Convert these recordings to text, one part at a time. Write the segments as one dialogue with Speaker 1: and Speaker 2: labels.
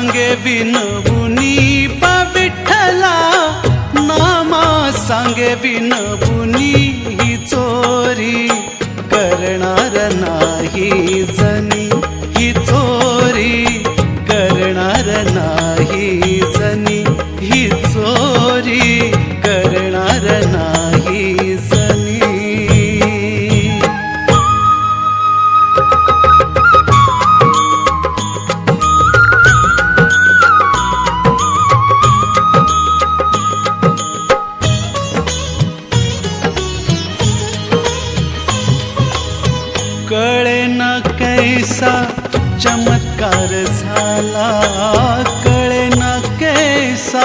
Speaker 1: सांगे विनवुनी विठ्ठला, नामा सांगे विनवुनी ही चोरी करणार नाही जनी, ही चोरी करणार नाही जनी, ही चोरी करणार नाही जनी। कळेना कैसा चमत्कार झाला, कळेना कैसा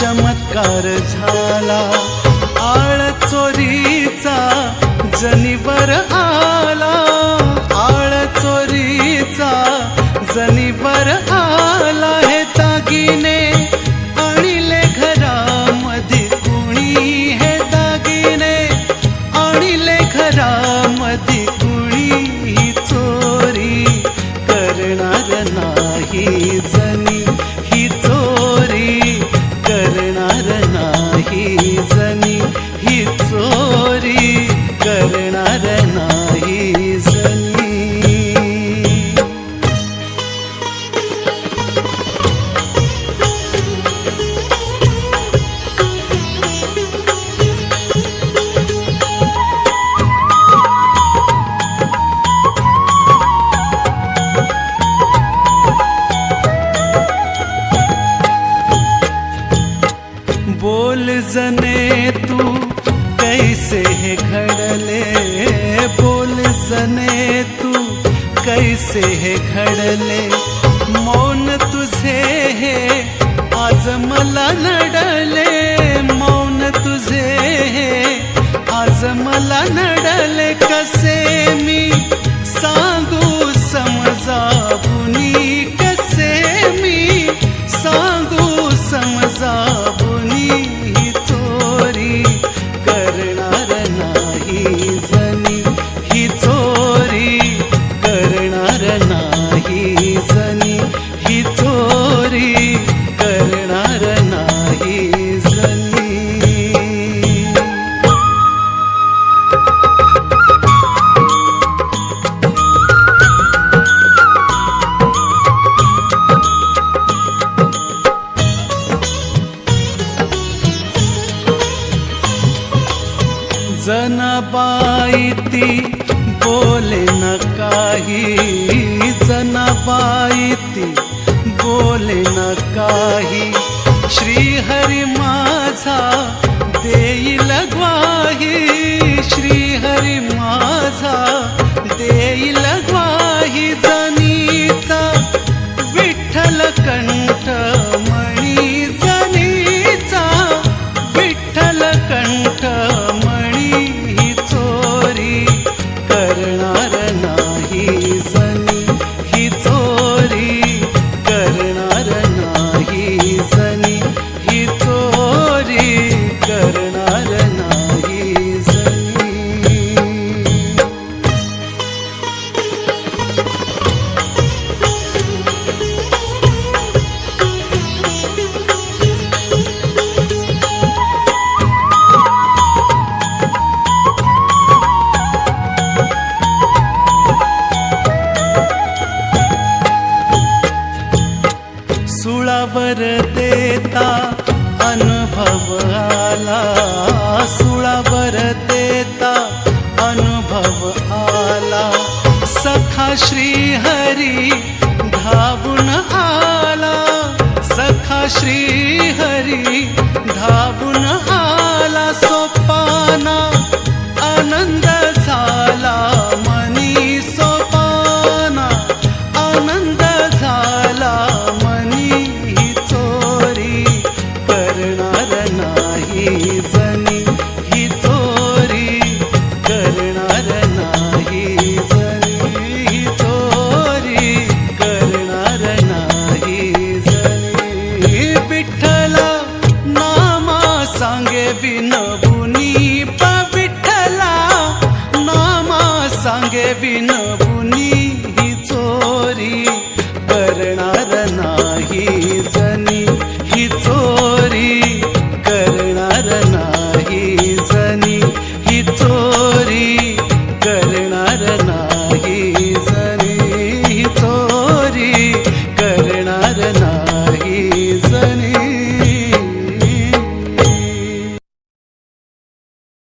Speaker 1: चमत्कार झाला, आळ चोरीचा जनीवर आला, आळ चोरीचा जनीवर आला। हे दागिने आणिले घरामध्ये कुणी, हे दागिने आणिले घरामध्ये नाही जनी, ही चोरी करणार नाही जनी, ही चोरी करणार नाही जनी। बोल जने तू कैसे हे घडले, बोल जने तू कैसे हे घडले, मौन तुझे हे आज मला नडले, मौन तुझे हे आज मला नडले। कसे मी सांगू समजावुनी, कसे मी सांगू समजावुनी, ही चोरी करणार नाही जनी, ही चोरी करणार नाही जनी, ही चोरी करणार नाही जनी। जनाबाई ती बोले न काही, जनाबाई ती बोले न काही, श्रीहरी माझा देईल ग्वाही, श्रीहरी माझा देईल ग्वाही। जनीचा विठ्ठल कंठ मणी, जनीचा विठ्ठल कंठ मणी, ही चोरी करणार नाही जनी, ही चोरी करणार नाही जनी, ही चोरी करणार नाही जनी। सुळावर देता अनुभव आला, सुळावर देता अनुभव आला, सखा श्रीहरी धावून आला, सखा श्रीहरी धावून आला। सोपाना आनंद झाला मनी, सोपाना आनंद झाला मनी, ही चोरी करणार नाही जनी, ही चोरी करणार नाही जनी, ही चोरी करणार नाही जनी। विठ्ठला नामा सांगे विनवुनी विठ्ठला, नामा सांगे विनवुनी, ही चोरी करणार नाही दर्शना